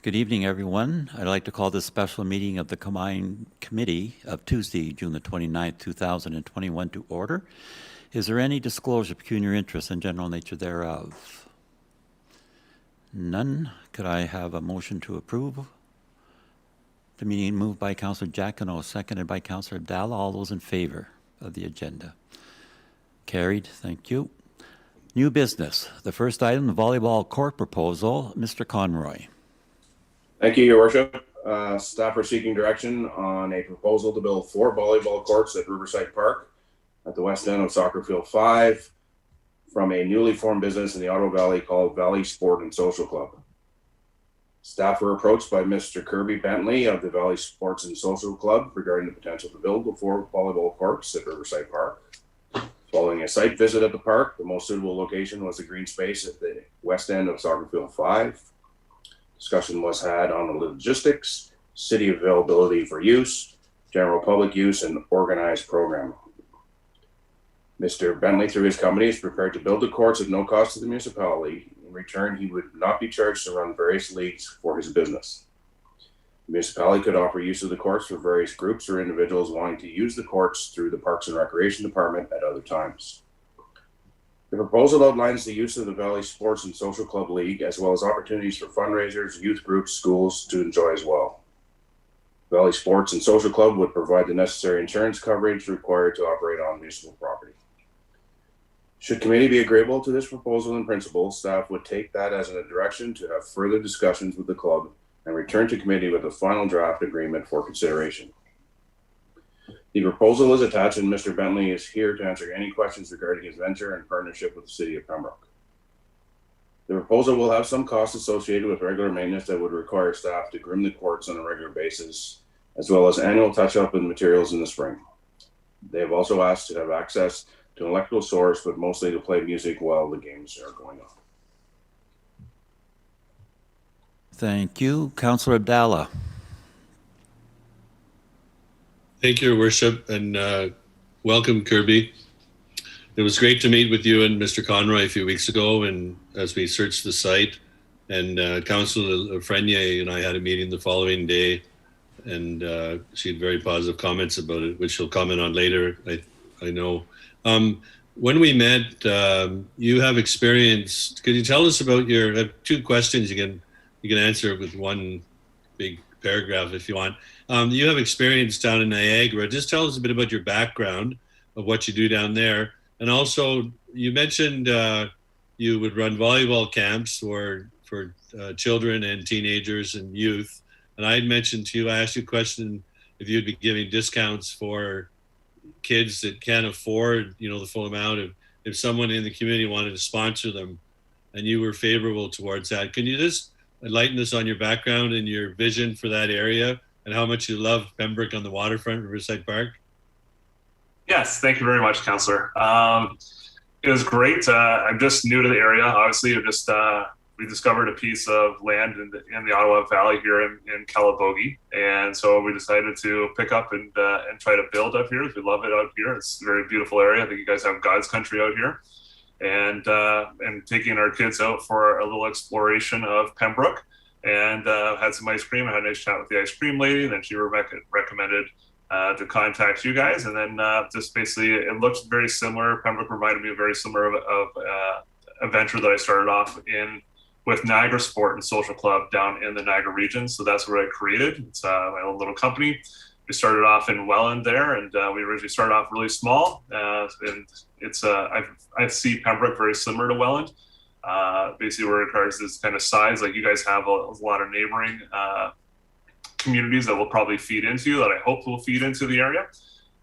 Good evening, everyone. I'd like to call this special meeting of the Combined Committee of Tuesday, June the 29th, 2021 to order. Is there any disclosure of pecuniary interest and general nature thereof? None. Could I have a motion to approve? The meeting moved by Councillor Giacono, seconded by Councillor Abdallah. All those in favor of the agenda? Carried. Thank you. New business. The first item, the volleyball court proposal. Mr. Conroy. Thank you, Your Worship. Staff are seeking direction on a proposal to build 4 volleyball courts at Riverside Park at the west end of Soccer Field 5 from a newly formed business in the Ottawa Valley called Valley Sport and Social Club. Staff were approached by Mr. Kirby Bentley of the Valley Sports and Social Club regarding the potential to build the 4 volleyball courts at Riverside Park. Following a site visit at the park, the most suitable location was the green space at the west end of Soccer Field 5. Discussion was had on the logistics, city availability for use, general public use, and organized programming. Mr. Bentley, through his company, is prepared to build the courts at no cost to the municipality. In return, he would not be charged to run various leagues for his business. The municipality could offer use of the courts for various groups or individuals wanting to use the courts through the Parks and Recreation Department at other times. The proposal outlines the use of the Valley Sports and Social Club League, as well as opportunities for fundraisers, youth groups, schools to enjoy as well. Valley Sports and Social Club would provide the necessary insurance coverage required to operate on municipal property. Should committee be agreeable to this proposal in principle, staff would take that as a direction to have further discussions with the club and return to committee with a final draft agreement for consideration. The proposal is attached, and Mr. Bentley is here to answer any questions regarding his venture and partnership with the City of Pembroke. The proposal will have some costs associated with regular maintenance that would require staff to groom the courts on a regular basis, as well as annual touch-up and materials in the spring. They have also asked to have access to an electrical source, but mostly to play music while the games are going on. Thank you. Councillor Abdallah. Thank you, Your Worship, and welcome, Kirby. It was great to meet with you and Mr. Conroy a few weeks ago, and as we searched the site, and Councillor Frenier and I had a meeting the following day, and she had very positive comments about it, which she'll comment on later, I know. When we met, you have experience. Could you tell us about your? I have 2 questions. You can answer with one big paragraph if you want. You have experience down in Niagara. Just tell us a bit about your background of what you do down there. And also, you mentioned you would run volleyball camps for children and teenagers and youth. And I had mentioned to you, I asked you a question if you'd be giving discounts for kids that can't afford, the full amount. If someone in the community wanted to sponsor them and you were favorable towards that. Can you just enlighten us on your background and your vision for that area and how much you love Pembroke on the waterfront, Riverside Park? Yes, thank you very much, Councillor. It was great. I'm just new to the area. Obviously, we discovered a piece of land in the Ottawa Valley here in Calabogie, and so we decided to pick up and try to build up here. We love it out here. It's a very beautiful area. I think you guys have God's country out here, and taking our kids out for a little exploration of Pembroke, and had some ice cream. I had a nice chat with the ice cream lady, and then she recommended to contact you guys, and then just basically it looked very similar. Pembroke reminded me very similar of a venture that I started off in with Niagara Sport and Social Club down in the Niagara region. So that's what I created. It's my own little company. We started off in Welland there, and we originally started off really small. And it's I see Pembroke very similar to Welland. Basically, where it requires this kind of size, like you guys have a lot of neighboring communities that will probably feed into, that I hope will feed into the area.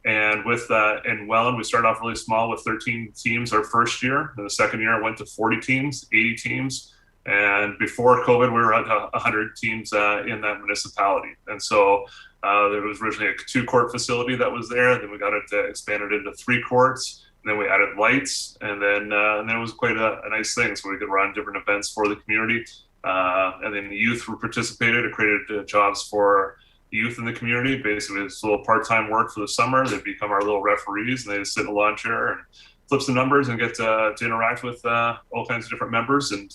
And with in Welland, we started off really small with 13 teams our first year. In the second year, it went to 40 teams, 80 teams. And before COVID, we were at 100 teams in that municipality. And so there was originally a 2-court facility that was there. Then we got it expanded into 3 courts. And then we added lights. And then it was quite a nice thing. So we could run different events for the community. And then the youth were participated. It created jobs for youth in the community. Basically, it's a little part-time work for the summer. They become our little referees, and they just sit in a lawn chair and flip some numbers and get to interact with all kinds of different members. And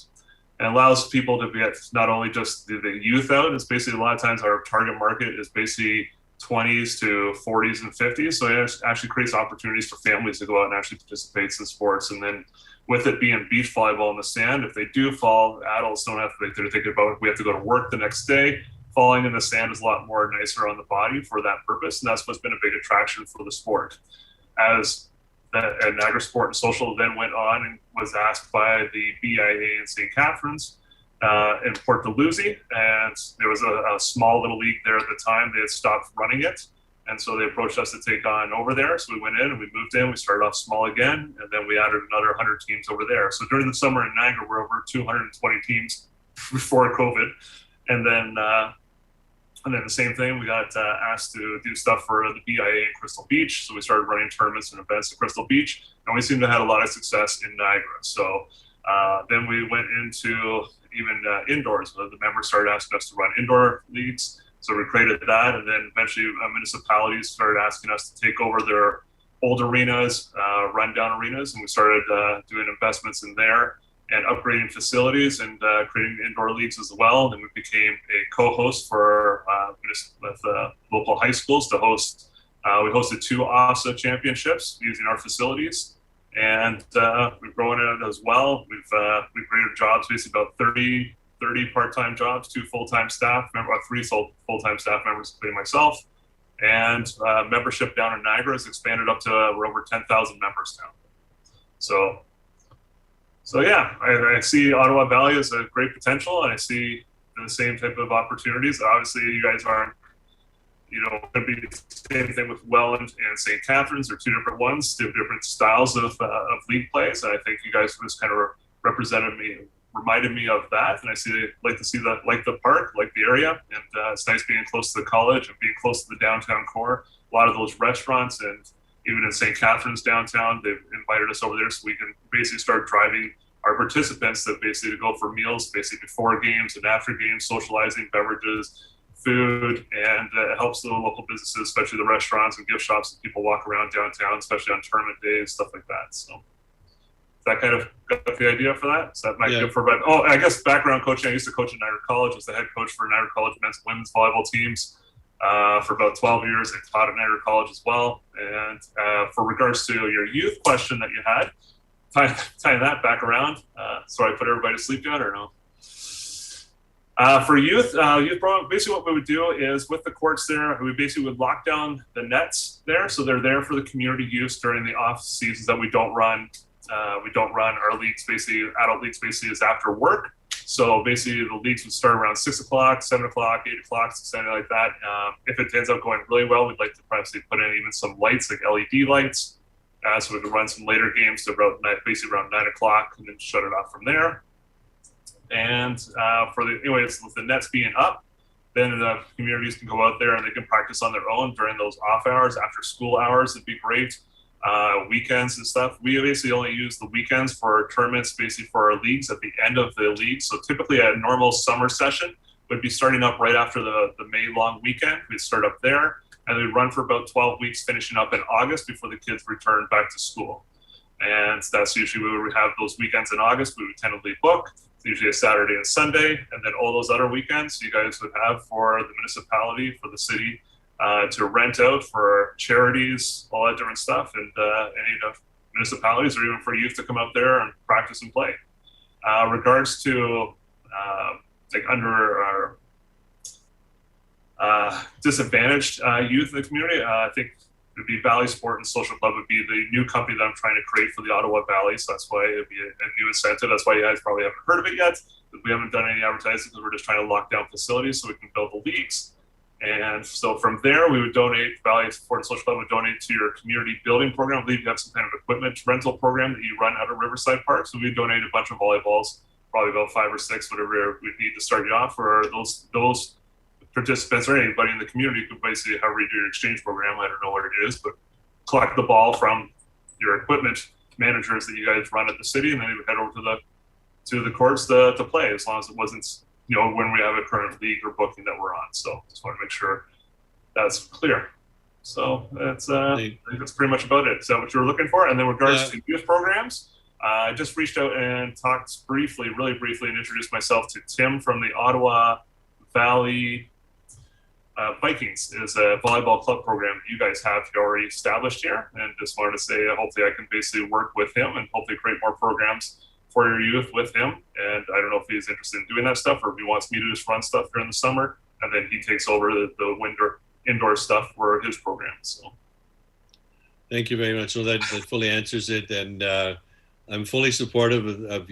and allows people to get not only just the youth out. It's basically a lot of times our target market is basically 20s to 40s and 50s. So it actually creates opportunities for families to go out and actually participate in sports. And then with it being beach volleyball in the sand, if they do fall, adults don't have to think about, we have to go to work the next day. Falling in the sand is a lot more nicer on the body for that purpose. And that's what's been a big attraction for the sport. As the Niagara Sport and Social then went on and was asked by the BIA in St. Catharines in Port Dalhousie, and there was a small little league there at the time. They had stopped running it, and so they approached us to take on over there. So we went in and we moved in. We started off small again, and then we added another 100 teams over there. So during the summer in Niagara, we're over 220 teams before COVID, and then the same thing, we got asked to do stuff for the BIA in Crystal Beach. So we started running tournaments and events at Crystal Beach, and we seemed to have a lot of success in Niagara. So then we went into even indoors. The members started asking us to run indoor leagues. So we created that, and then eventually municipalities started asking us to take over their old arenas, rundown arenas, and we started doing investments in there and upgrading facilities and creating indoor leagues as well. Then we became a co-host for with local high schools to host. We hosted 2 OSSA championships using our facilities, and we've grown it as well. We've created jobs, basically about 30 part-time jobs, 2 full-time staff, 3 full-time staff members, including myself. And membership down in Niagara has expanded up to we're over 10,000 members now. So yeah, I see Ottawa Valley as a great potential, and I see the same type of opportunities. Obviously, you guys aren't, going to be the same thing with Welland and St. Catharines. They're 2 different ones, 2 different styles of league plays, and I think you guys just kind of reminded me of that. And I like the park, like the area, and it's nice being close to the college and being close to the downtown core. A lot of those restaurants, and even in St. Catharines downtown, they've invited us over there so we can basically start driving our participants to basically go for meals, basically before games and after games, socializing, beverages, food, and it helps the local businesses, especially the restaurants and gift shops, and people walk around downtown, especially on tournament days, stuff like that. So that kind of got the idea for that. So that might be good for about, I guess background coaching. I used to coach at Niagara College, was the head coach for Niagara College men's and women's volleyball teams for about 12 years. I taught at Niagara College as well. And for regards to your youth question that you had, tying that back around. Sorry, I put everybody to sleep yet or no? For youth program, basically what we would do is with the courts there, we basically would lock down the nets there. So they're there for the community use during the off seasons that we don't run. We don't run our leagues, basically adult leagues basically is after work. So basically the leagues would start around 6 o'clock, 7 o'clock, 8 o'clock, something like that. If it ends up going really well, we'd like to probably put in even some lights, like LED lights. So we could run some later games to basically around 9 o'clock and then shut it off from there. And with the nets being up, then the communities can go out there and they can practice on their own during those off hours, after school hours. It'd be great. Weekends and stuff. We basically only use the weekends for tournaments, basically for our leagues at the end of the league. So typically a normal summer session would be starting up right after the May long weekend. We'd start up there and we'd run for about 12 weeks, finishing up in August before the kids return back to school. And that's usually we would have those weekends in August. We would tentatively book. It's usually a Saturday and Sunday, and then all those other weekends you guys would have for the municipality, for the city, to rent out for charities, all that different stuff, and any of the municipalities, or even for youth to come out there and practice and play. Regards to like under our disadvantaged youth in the community, I think it would be Valley Sport and Social Club would be the new company that I'm trying to create for the Ottawa Valley. So that's why it'd be a new incentive. That's why you guys probably haven't heard of it yet. We haven't done any advertising because we're just trying to lock down facilities so we can build the leagues. And so from there, we would donate, Valley Sport and Social Club would donate to your community building program. I believe you have some kind of equipment rental program that you run out of Riverside Park. So we donate a bunch of volleyballs, probably about 5 or 6, whatever we need to start you off for those participants or anybody in the community could basically however you do your exchange program. I don't know what it is, but collect the ball from your equipment managers that you guys run at the city, and then you would head over to the courts to play, as long as it wasn't, when we have a current league or booking that we're on. So just want to make sure that's clear. So that's I think that's pretty much about it. Is that what you were looking for? And then regards to youth programs, I just reached out and talked briefly, really briefly, and introduced myself to Tim from the Ottawa Valley Vikings. Is a volleyball club program that you guys have already established here, and just wanted to say hopefully I can basically work with him and hopefully create more programs for your youth with him. And I don't know if he's interested in doing that stuff or if he wants me to just run stuff during the summer, and then he takes over the indoor stuff for his program. So Thank you very much. So that fully answers it, and I'm fully supportive of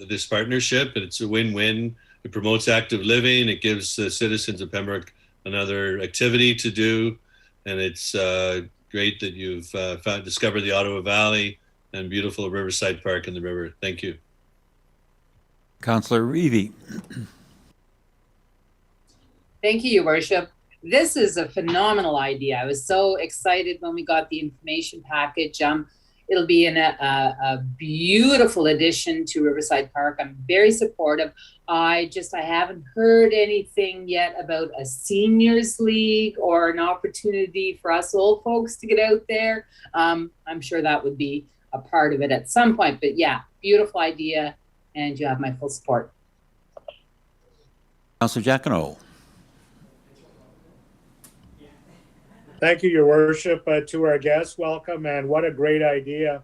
this partnership. It's a win-win. It promotes active living. It gives the citizens of Pembroke another activity to do, and it's great that you've discovered the Ottawa Valley and beautiful Riverside Park and the river. Thank you. Councillor Reevy. Thank you, Your Worship. This is a phenomenal idea. I was so excited when we got the information package. It'll be a beautiful addition to Riverside Park. I'm very supportive. I haven't heard anything yet about a seniors league or an opportunity for us old folks to get out there. I'm sure that would be a part of it at some point, but yeah, beautiful idea, and you have my full support. Councillor Giacono. Thank you, Your Worship. To our guests, welcome, and what a great idea.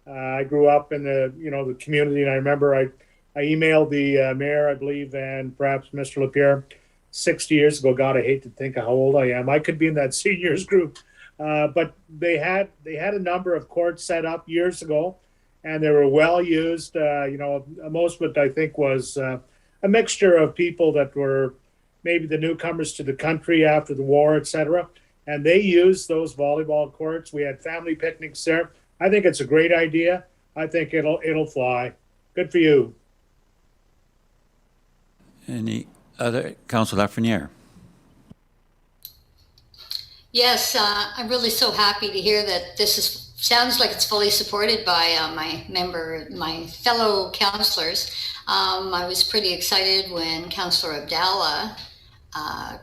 I grew up in the community, and I remember I emailed the mayor, I believe, and perhaps Mr. Lapierre 60 years ago. God, I hate to think of how old I am. I could be in that seniors group, but they had a number of courts set up years ago, and they were well used. Most of it I think was a mixture of people that were maybe the newcomers to the country after the war, etc. And they used those volleyball courts. We had family picnics there. I think it's a great idea. I think it'll fly. Good for you. Any other? Councillor Lafreniere. Yes, I'm really so happy to hear that sounds like it's fully supported by my fellow councillors. I was pretty excited when Councillor Abdallah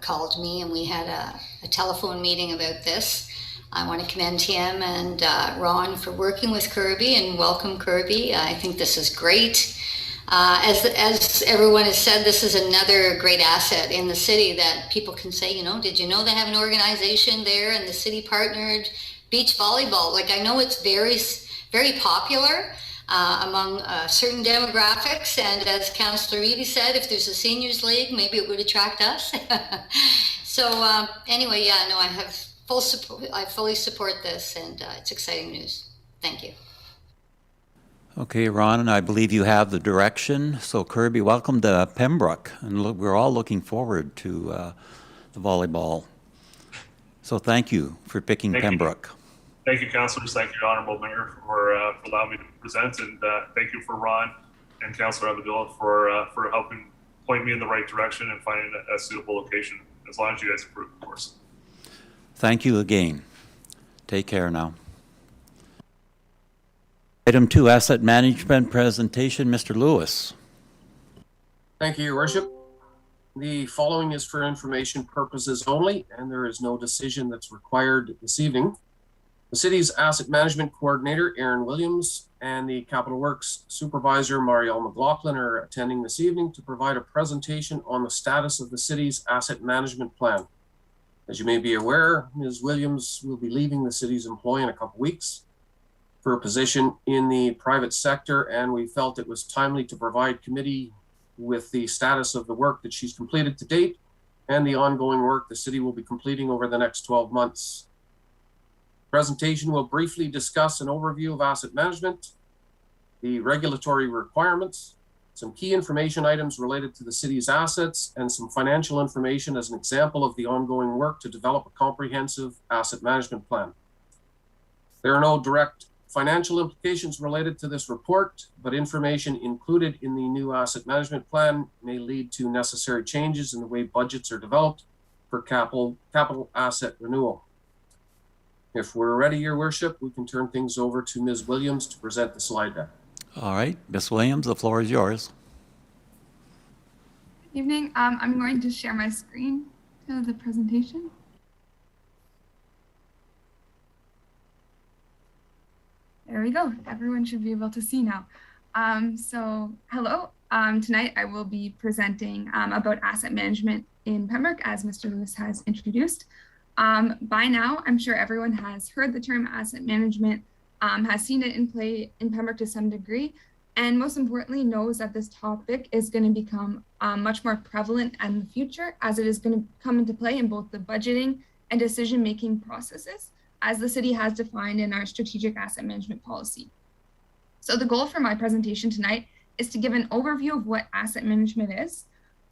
called me and we had a telephone meeting about this. I want to commend him and Ron for working with Kirby, and welcome Kirby. I think this is great. As everyone has said, this is another great asset in the city that people can say, did you know they have an organization there and the city partnered beach volleyball? Like, I know it's very, very popular among certain demographics, and as Councillor Reevy said, if there's a seniors league, maybe it would attract us. So anyway, yeah, no, I have full support. I fully support this, and it's exciting news. Thank you. Okay, Ron, and I believe you have the direction. So Kirby, welcome to Pembroke, and we're all looking forward to the volleyball. So thank you for picking Pembroke. Thank you, councillors. Thank you, Honourable Mayor, for allowing me to present, and thank you for Ron and Councillor Abdullah for helping point me in the right direction and finding a suitable location, as long as you guys approve, of course. Thank you again. Take care now. Item 2, Asset Management Presentation, Mr. Lewis. Thank you, Your Worship. The following is for information purposes only, and there is no decision that's required this evening. The city's asset management coordinator, Aaron Williams, and the Capital Works supervisor, Marielle McLaughlin, are attending this evening to provide a presentation on the status of the city's asset management plan. As you may be aware, Ms. Williams will be leaving the city's employ in a couple weeks for a position in the private sector, and we felt it was timely to provide committee with the status of the work that she's completed to date and the ongoing work the city will be completing over the next 12 months. The presentation will briefly discuss an overview of asset management, the regulatory requirements, some key information items related to the city's assets, and some financial information as an example of the ongoing work to develop a comprehensive asset management plan. There are no direct financial implications related to this report, but information included in the new asset management plan may lead to necessary changes in the way budgets are developed for capital asset renewal. If we're ready, Your Worship, we can turn things over to Ms. Williams to present the slide deck. All right, Ms. Williams, the floor is yours. Good evening. I'm going to share my screen to the presentation. There we we go. Everyone should be able to see now. So hello. Tonight I will be presenting about asset management in Pembroke, as Mr. Lewis has introduced. By now, I'm sure everyone has heard the term asset management, has seen it in play in Pembroke to some degree, and most importantly knows that this topic is going to become much more prevalent in the future, as it is going to come into play in both the budgeting and decision-making processes, as the city has defined in our strategic asset management policy. So the goal for my presentation tonight is to give an overview of what asset management is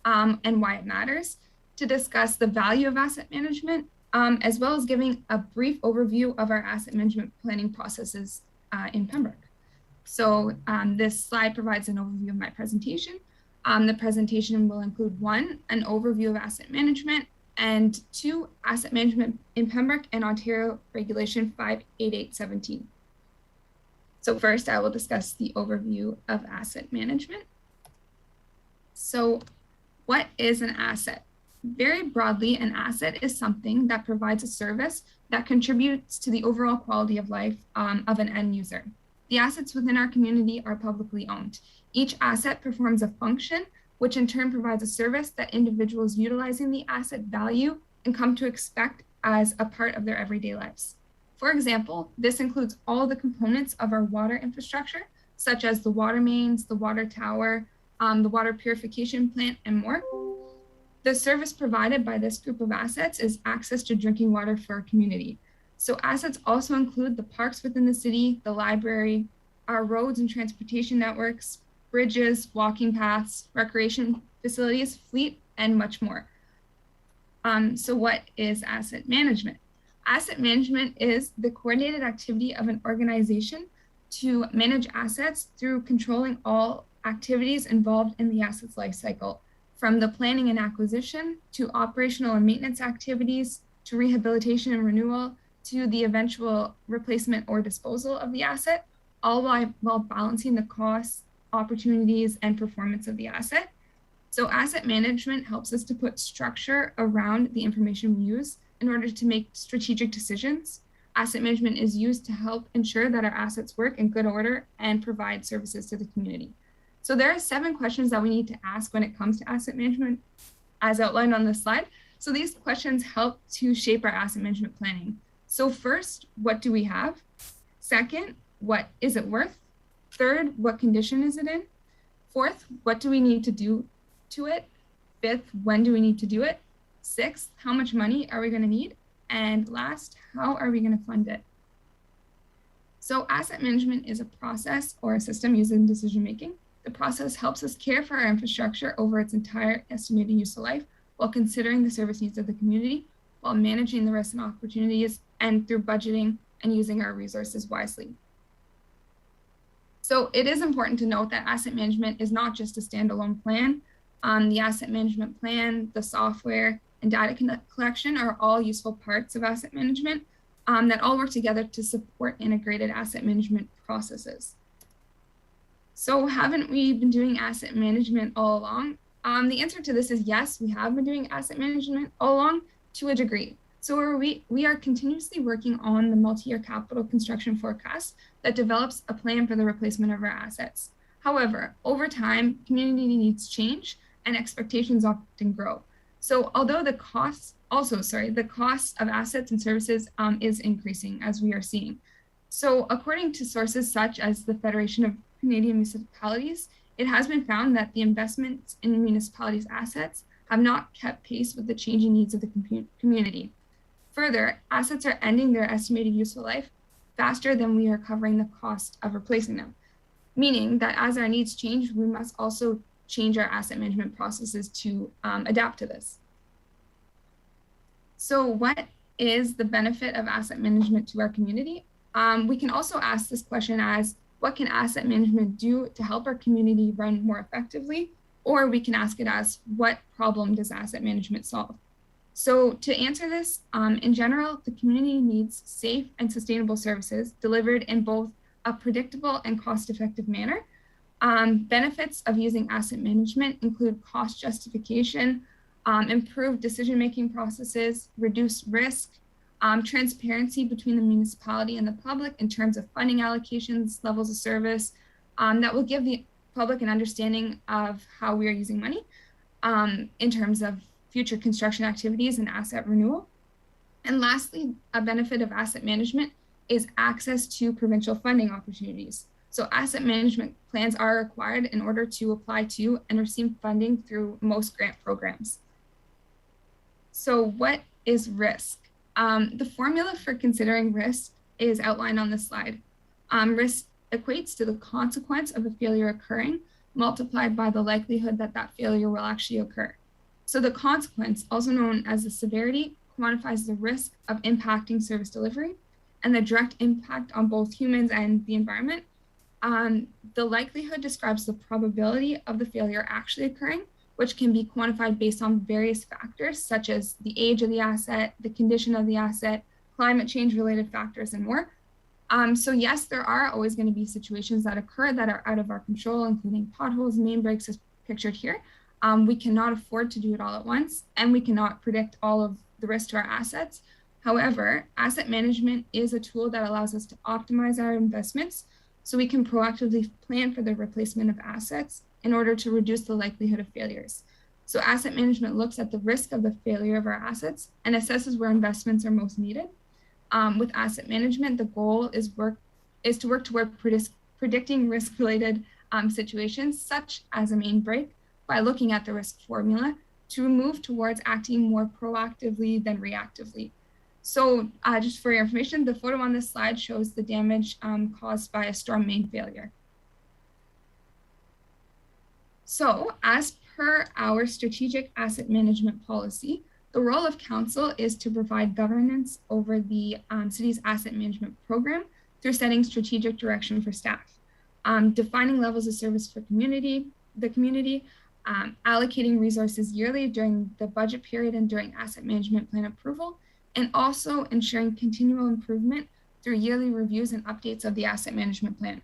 and why it matters, to discuss the value of asset management, as well as giving a brief overview of our asset management planning processes in Pembroke. So this slide provides an overview of my presentation. The presentation will include 1, an overview of asset management, and 2, asset management in Pembroke and Ontario Regulation 58817. So first, I will discuss the overview of asset management. So what is an asset? Very broadly, an asset is something that provides a service that contributes to the overall quality of life of an end user. The assets within our community are publicly owned. Each asset performs a function, which in turn provides a service that individuals utilizing the asset value and come to expect as a part of their everyday lives. For example, this includes all the components of our water infrastructure, such as the water mains, the water tower, the water purification plant, and more. The service provided by this group of assets is access to drinking water for our community. So assets also include the parks within the city, the library, our roads and transportation networks, bridges, walking paths, recreation facilities, fleet, and much more. So what is asset management? Asset management is the coordinated activity of an organization to manage assets through controlling all activities involved in the asset's life cycle, from the planning and acquisition to operational and maintenance activities to rehabilitation and renewal to the eventual replacement or disposal of the asset, all while balancing the costs, opportunities, and performance of the asset. So asset management helps us to put structure around the information we use in order to make strategic decisions. Asset management is used to help ensure that our assets work in good order and provide services to the community. So there are 7 questions that we need to ask when it comes to asset management, as outlined on this slide. So these questions help to shape our asset management planning. So first, what do we have? Second, what is it worth? Third, what condition is it in? Fourth, what do we need to do to it? Fifth, when do we need to do it? Sixth, how much money are we going to need? And last, how are we going to fund it? So asset management is a process or a system used in decision making. The process helps us care for our infrastructure over its entire estimated useful life while considering the service needs of the community, while managing the risks and opportunities, and through budgeting and using our resources wisely. So it is important to note that asset management is not just a standalone plan. The asset management plan, the software, and data collection are all useful parts of asset management that all work together to support integrated asset management processes. So haven't we been doing asset management all along? The answer to this is yes, we have been doing asset management all along to a degree. So we are continuously working on the multi-year capital construction forecast that develops a plan for the replacement of our assets. However, over time, community needs change and expectations often grow. So although the cost of assets and services is increasing, as we are seeing. So according to sources such as the Federation of Canadian Municipalities, it has been found that the investments in municipalities' assets have not kept pace with the changing needs of the community. Further, assets are ending their estimated useful life faster than we are covering the cost of replacing them, meaning that as our needs change, we must also change our asset management processes to adapt to this. So what is the benefit of asset management to our community? We can also ask this question as, what can asset management do to help our community run more effectively? Or we can ask it as, what problem does asset management solve? So to answer this, in general, the community needs safe and sustainable services delivered in both a predictable and cost-effective manner. Benefits of using asset management include cost justification, improved decision-making processes, reduced risk, transparency between the municipality and the public in terms of funding allocations, levels of service, that will give the public an understanding of how we are using money in terms of future construction activities and asset renewal. And lastly, a benefit of asset management is access to provincial funding opportunities. So asset management plans are required in order to apply to and receive funding through most grant programs. So what is risk? The formula for considering risk is outlined on this slide. Risk equates to the consequence of a failure occurring multiplied by the likelihood that that failure will actually occur. So the consequence, also known as the severity, quantifies the risk of impacting service delivery and the direct impact on both humans and the environment. The likelihood describes the probability of the failure actually occurring, which can be quantified based on various factors such as the age of the asset, the condition of the asset, climate change related factors, and more. So yes, there are always going to be situations that occur that are out of our control, including potholes, main breaks as pictured here. We cannot afford to do it all at once, and we cannot predict all of the risk to our assets. However, asset management is a tool that allows us to optimize our investments so we can proactively plan for the replacement of assets in order to reduce the likelihood of failures. So asset management looks at the risk of the failure of our assets and assesses where investments are most needed. With asset management, the goal is to work toward predicting risk-related situations, such as a main break, by looking at the risk formula to move towards acting more proactively than reactively. So just for your information, the photo on this slide shows the damage caused by a storm main failure. So as per our strategic asset management policy, the role of council is to provide governance over the city's asset management program through setting strategic direction for staff, defining levels of service for the community, allocating resources yearly during the budget period and during asset management plan approval, and also ensuring continual improvement through yearly reviews and updates of the asset management plan.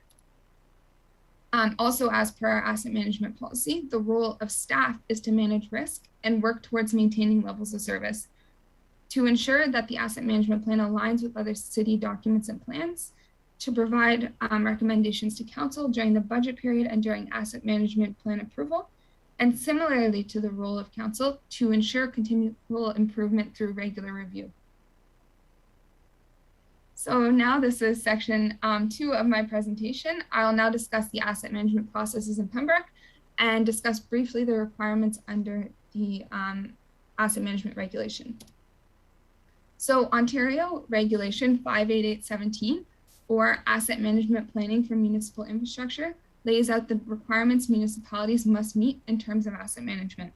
Also, as per our asset management policy, the role of staff is to manage risk and work towards maintaining levels of service to ensure that the asset management plan aligns with other city documents and plans, to provide recommendations to council during the budget period and during asset management plan approval, and similarly to the role of council, to ensure continual improvement through regular review. So now this is section 2 of my presentation. I'll now discuss the asset management processes in Pembroke and discuss briefly the requirements under the asset management regulation. So Ontario Regulation 58817, or Asset Management Planning for Municipal Infrastructure, lays out the requirements municipalities must meet in terms of asset management.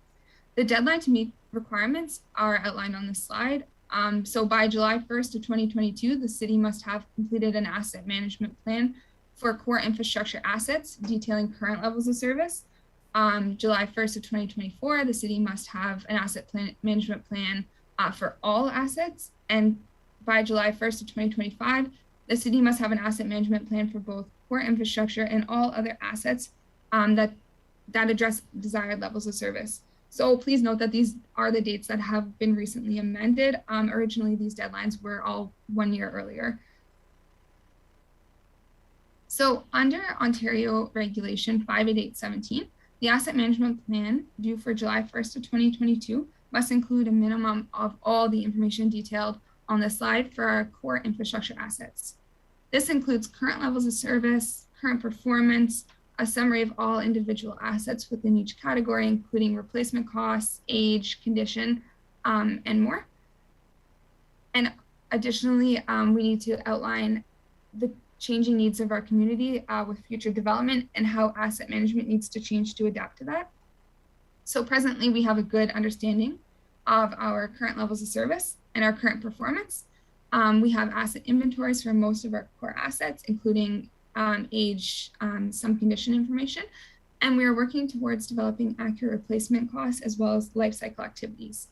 The deadline to meet requirements are outlined on this slide. So by July 1st of 2022, the city must have completed an asset management plan for core infrastructure assets detailing current levels of service. July 1st of 2024, the city must have an asset management plan for all assets. And by July 1st of 2025, the city must have an asset management plan for both core infrastructure and all other assets that address desired levels of service. So please note that these are the dates that have been recently amended. Originally, these deadlines were all 1 year earlier. So under Ontario Regulation 58817, the asset management plan due for July 1st of 2022 must include a minimum of all the information detailed on the slide for our core infrastructure assets. This includes current levels of service, current performance, a summary of all individual assets within each category, including replacement costs, age, condition, and more. And additionally, we need to outline the changing needs of our community with future development and how asset management needs to change to adapt to that. So presently, we have a good understanding of our current levels of service and our current performance. We have asset inventories for most of our core assets, including age, some condition information, and we are working towards developing accurate replacement costs as well as life cycle activities.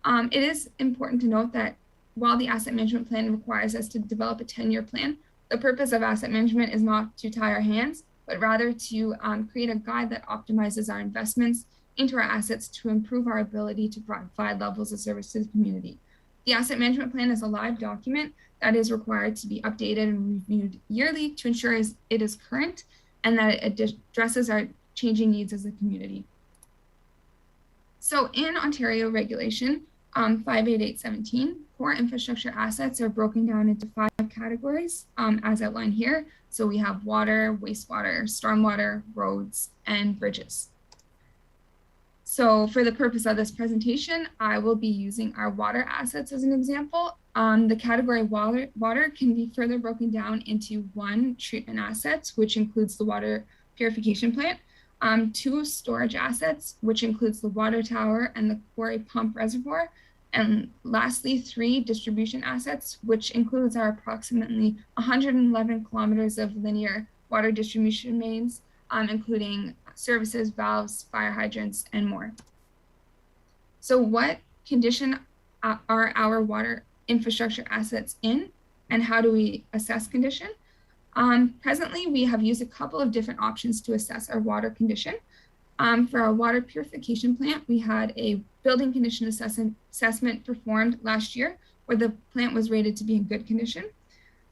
It is important to note that while the asset management plan requires us to develop a 10-year plan, the purpose of asset management is not to tie our hands, but rather to create a guide that optimizes our investments into our assets to improve our ability to provide levels of service to the community. The asset management plan is a live document that is required to be updated and reviewed yearly to ensure it is current and that it addresses our changing needs as a community. So in Ontario regulation 58817, core infrastructure assets are broken down into 5 categories as outlined here. So we have water, wastewater, stormwater, roads, and bridges. So for the purpose of this presentation, I will be using our water assets as an example. The category water can be further broken down into 1, treatment assets, which includes the water purification plant, 2, storage assets, which includes the water tower and the quarry pump reservoir, and lastly, 3, distribution assets, which includes our approximately 111 kilometers of linear water distribution mains, including services, valves, fire hydrants, and more. So what condition are our water infrastructure assets in, and how do we assess condition? Presently, we have used a couple of different options to assess our water condition. For our water purification plant, we had a building condition assessment performed last year where the plant was rated to be in good condition.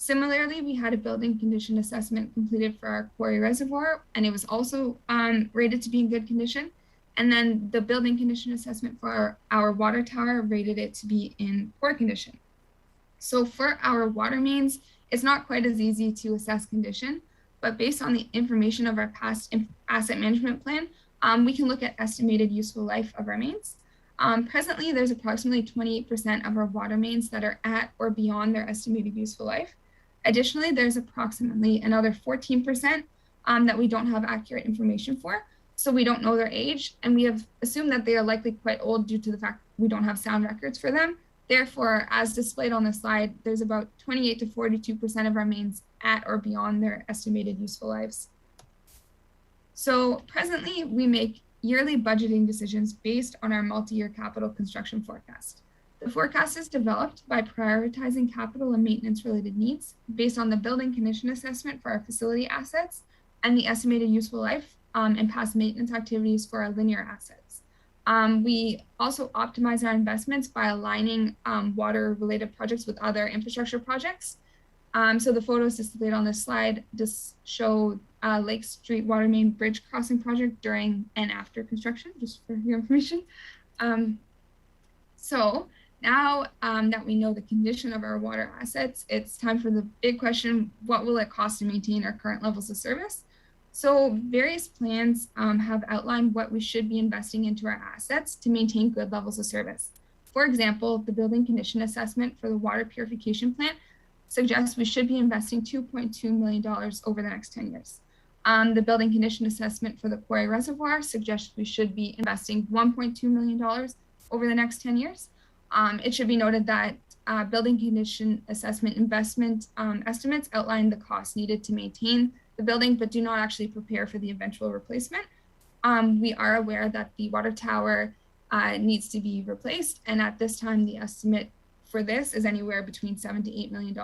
Similarly, we had a building condition assessment completed for our quarry reservoir, and it was also rated to be in good condition. And then the building condition assessment for our water tower rated it to be in poor condition. So for our water mains, it's not quite as easy to assess condition, but based on the information of our past asset management plan, we can look at estimated useful life of our mains. Presently, there's approximately 28% of our water mains that are at or beyond their estimated useful life. Additionally, there's approximately another 14% that we don't have accurate information for. So we don't know their age, and we have assumed that they are likely quite old due to the fact we don't have sound records for them. Therefore, as displayed on the slide, there's about 28 to 42% of our mains at or beyond their estimated useful lives. So presently, we make yearly budgeting decisions based on our multi-year capital construction forecast. The forecast is developed by prioritizing capital and maintenance related needs based on the building condition assessment for our facility assets and the estimated useful life and past maintenance activities for our linear assets. We also optimize our investments by aligning water related projects with other infrastructure projects. So the photos displayed on this slide just show Lake Street Water Main Bridge Crossing project during and after construction, just for your information. So now that we know the condition of our water assets, it's time for the big question: what will it cost to maintain our current levels of service? So various plans have outlined what we should be investing into our assets to maintain good levels of service. For example, the building condition assessment for the water purification plant suggests we should be investing $2.2 million over the next 10 years. The building condition assessment for the quarry reservoir suggests we should be investing $1.2 million over the next 10 years. It should be noted that building condition assessment investment estimates outline the costs needed to maintain the building, but do not actually prepare for the eventual replacement. We are aware that the water tower needs to be replaced, and at this time, the estimate for this is anywhere between $7 to $8 million.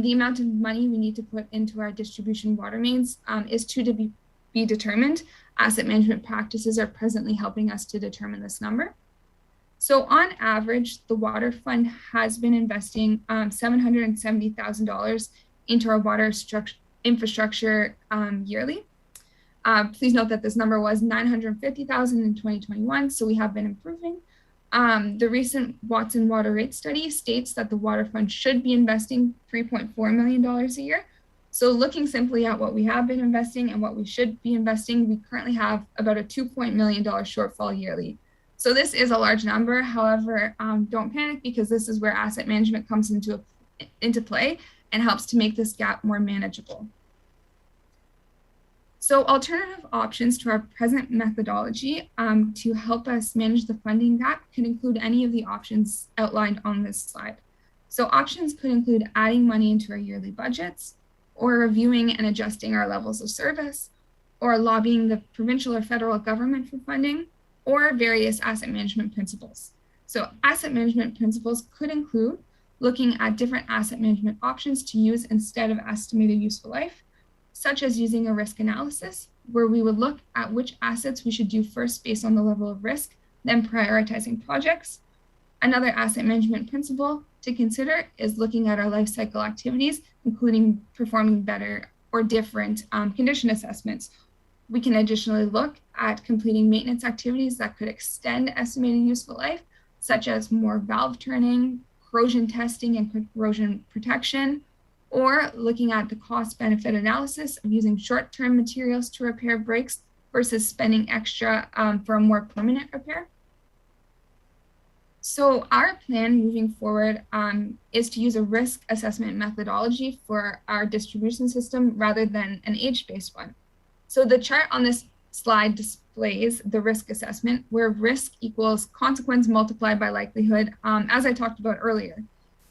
The amount of money we need to put into our distribution water mains is to be determined. Asset management practices are presently helping us to determine this number. So on average, the water fund has been investing $770,000 into our water infrastructure yearly. Please note that this number was $950,000 in 2021, so we have been improving. The recent Watson Water Rate Study states that the water fund should be investing $3.4 million a year. So looking simply at what we have been investing and what we should be investing, we currently have about a $2 million shortfall yearly. So this is a large number. However, don't panic, because this is where asset management comes into play and helps to make this gap more manageable. So alternative options to our present methodology to help us manage the funding gap could include any of the options outlined on this slide. So options could include adding money into our yearly budgets, or reviewing and adjusting our levels of service, or lobbying the provincial or federal government for funding, or various asset management principles. So asset management principles could include looking at different asset management options to use instead of estimated useful life, such as using a risk analysis, where we would look at which assets we should do first based on the level of risk, then prioritizing projects. Another asset management principle to consider is looking at our life cycle activities, including performing better or different condition assessments. We can additionally look at completing maintenance activities that could extend estimated useful life, such as more valve turning, corrosion testing and corrosion protection, or looking at the cost benefit analysis of using short-term materials to repair brakes versus spending extra for a more permanent repair. So our plan moving forward is to use a risk assessment methodology for our distribution system rather than an age-based one. So the chart on this slide displays the risk assessment, where risk equals consequence multiplied by likelihood, as I talked about earlier.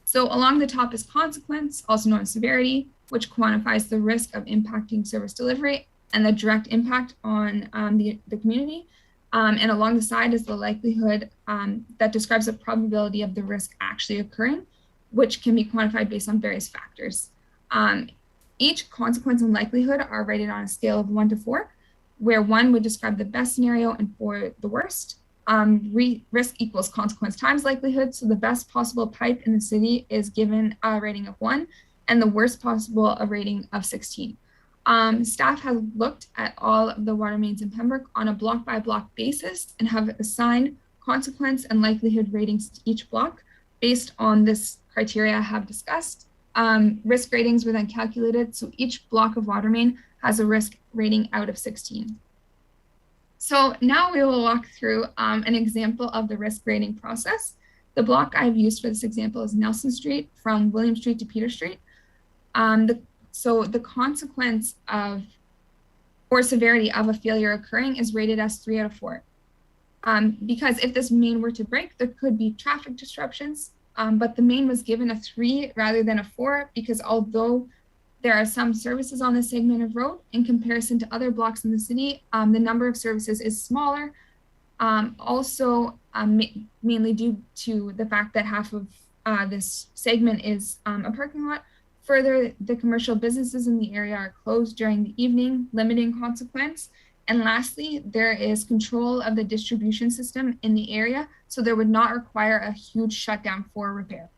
So along the top is consequence, also known as severity, which quantifies the risk of impacting service delivery and the direct impact on the community. And along the side is the likelihood that describes the probability of the risk actually occurring, which can be quantified based on various factors. Each consequence and likelihood are rated on a scale of 1 to 4, where 1 would describe the best scenario and 4 the worst. Risk equals consequence times likelihood. So the best possible pipe in the city is given a rating of 1 and the worst possible a rating of 16. Staff have looked at all of the water mains in Pembroke on a block by block basis and have assigned consequence and likelihood ratings to each block based on this criteria I have discussed. Risk ratings were then calculated, so each block of water main has a risk rating out of 16. So now we will walk through an example of the risk rating process. The block I've used for this example is Nelson Street from William Street to Peter Street. So the consequence of or severity of a failure occurring is rated as 3 out of 4. Because if this main were to break, there could be traffic disruptions, but the main was given a 3 rather than a 4 because although there are some services on this segment of road, in comparison to other blocks in the city, the number of services is smaller, mainly due to the fact that half of this segment is a parking lot. Further, the commercial businesses in the area are closed during the evening, limiting consequence. And lastly, there is control of the distribution system in the area, so there would not require a huge shutdown for repair.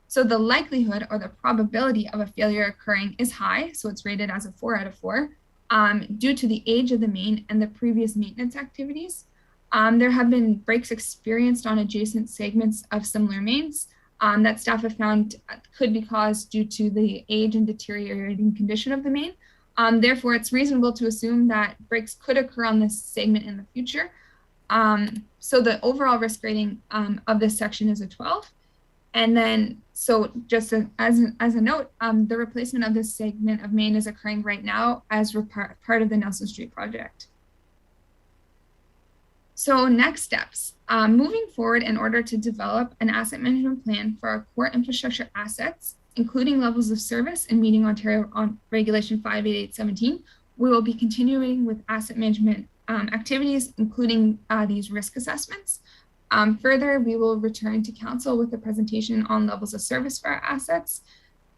So the likelihood or the probability of a failure occurring is high, so it's rated as a 4 out of 4, due to the age of the main and the previous maintenance activities. There have been breaks experienced on adjacent segments of similar mains that staff have found could be caused due to the age and deteriorating condition of the main. Therefore, it's reasonable to assume that breaks could occur on this segment in the future. So the overall risk rating of this section is a 12. And then, so just as a note, the replacement of this segment of main is occurring right now as part of the Nelson Street project. So next steps, moving forward in order to develop an asset management plan for our core infrastructure assets, including levels of service and meeting Ontario on Regulation 58817, we will be continuing with asset management activities, including these risk assessments. Further, we will return to council with a presentation on levels of service for our assets.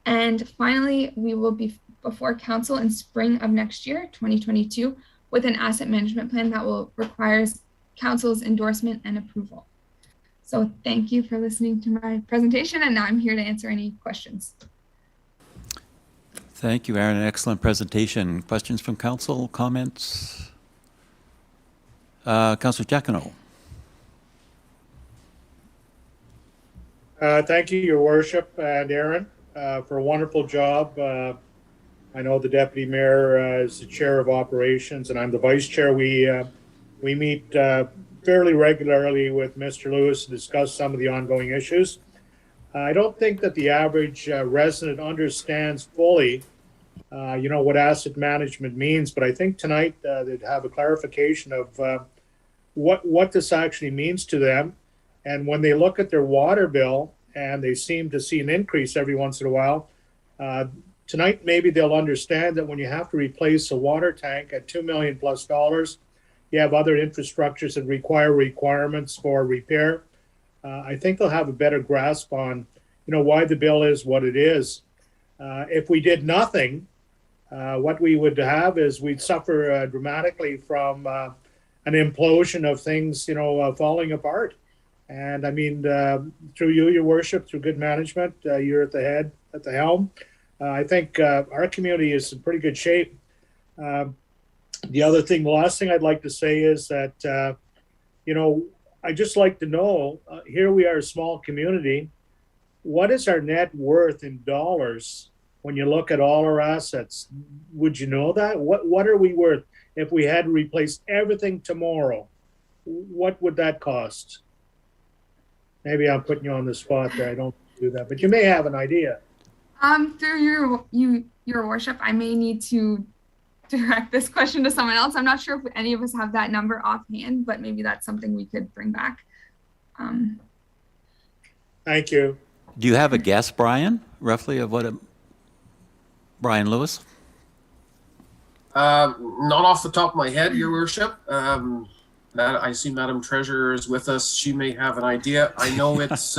And finally, we will be before council in spring of next year, 2022, with an asset management plan that will require council's endorsement and approval. So thank you for listening to my presentation, and now I'm here to answer any questions. Thank you, Aaron. An excellent presentation. Questions from council, comments? Councillor Giacono. Thank you, Your Worship, and Aaron, for a wonderful job. I know the Deputy Mayor is the Chair of Operations, and I'm the Vice Chair. We meet fairly regularly with Mr. Lewis to discuss some of the ongoing issues. I don't think that the average resident understands fully, what asset management means, but I think tonight they'd have a clarification of what this actually means to them. And when they look at their water bill and they seem to see an increase every once in a while, tonight maybe they'll understand that when you have to replace a water tank at $2 million plus, you have other infrastructures that requirements for repair. I think they'll have a better grasp on, why the bill is what it is. If we did nothing, what we would have is we'd suffer dramatically from an implosion of things, falling apart. And I mean, through you, your worship, through good management, you're at the head, at the helm. I think our community is in pretty good shape. The last thing I'd like to say is that, I just like to know, here we are, a small community. What is our net worth in dollars when you look at all our assets? Would you know that? What are we worth if we had to replace everything tomorrow? What would that cost? Maybe I'm putting you on the spot there. I don't do that, but you may have an idea. Through your worship, I may need to direct this question to someone else. I'm not sure if any of us have that number offhand, but maybe that's something we could bring back. Thank you. Do you have a guess, Brian, roughly of what Brian Lewis? Not off the top of my head, your worship. I see Madam Treasurer is with us. She may have an idea. I know it's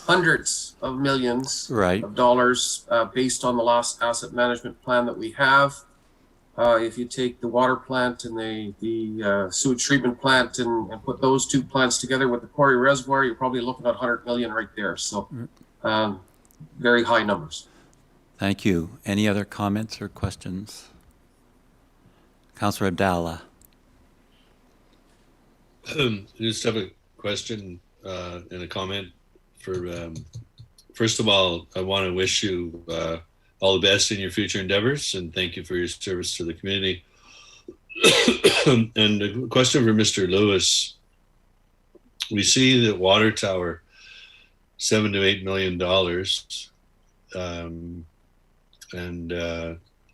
hundreds of millions of dollars based on the last asset management plan that we have. If you take the water plant and the sewage treatment plant and put those two plants together with the quarry reservoir, you're probably looking at 100 million right there. So very high numbers. Thank you. Any other comments or questions? Councillor Abdallah. I just have a question and a comment. First of all, I want to wish you all the best in your future endeavors, and thank you for your service to the community. And a question for Mr. Lewis. We see that water tower, $7 to $8 million, and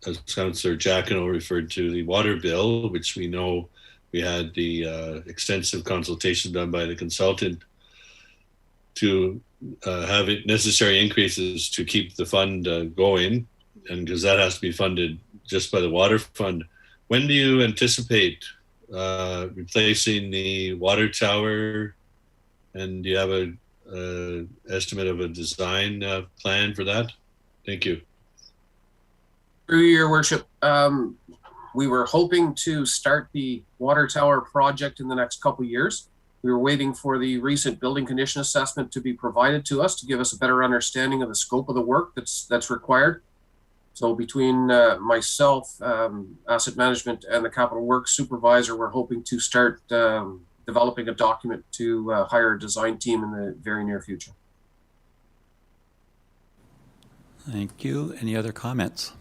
as Councillor Giacono referred to, the water bill, which we know we had the extensive consultation done by the consultant to have necessary increases to keep the fund going, and because that has to be funded just by the water fund. When do you anticipate replacing the water tower, and do you have a estimate of a design plan for that? Thank you. Through your worship, we were hoping to start the water tower project in the next couple of years. We were waiting for the recent building condition assessment to be provided to us to give us a better understanding of the scope of the work that's required. So between myself, asset management, and the capital works supervisor, we're hoping to start developing a document to hire a design team in the very near future. Thank you. Any other comments?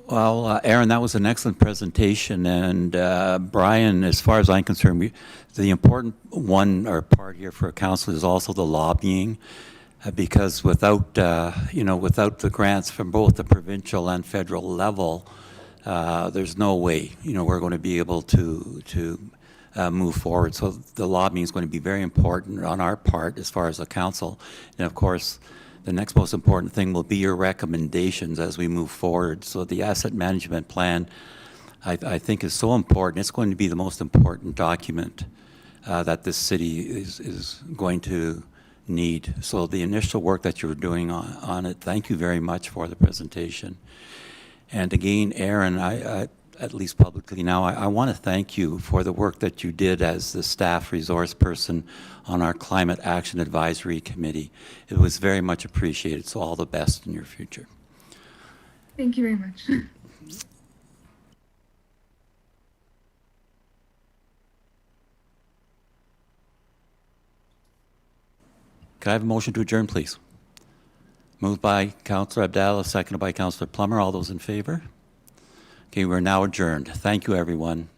Well, Aaron, that was an excellent presentation. And Brian, as far as I'm concerned, the important one or part here for council is also the lobbying, because without the grants from both the provincial and federal level, there's no way we're going to be able to move forward. So the lobbying is going to be very important on our part as far as the council, and of course, the next most important thing will be your recommendations as we move forward. So the asset management plan, I think, is so important. It's going to be the most important document that this city is going to need. So the initial work that you're doing on it, thank you very much for the presentation. And again, Aaron, I at least publicly now, I want to thank you for the work that you did as the staff resource person on our Climate Action Advisory Committee. It was very much appreciated, so all the best in your future. Thank you very much. Can I have a motion to adjourn, please? Moved by Councillor Abdallah, seconded by Councillor Plummer. All those in favor? Okay, we're now adjourned. Thank you, everyone.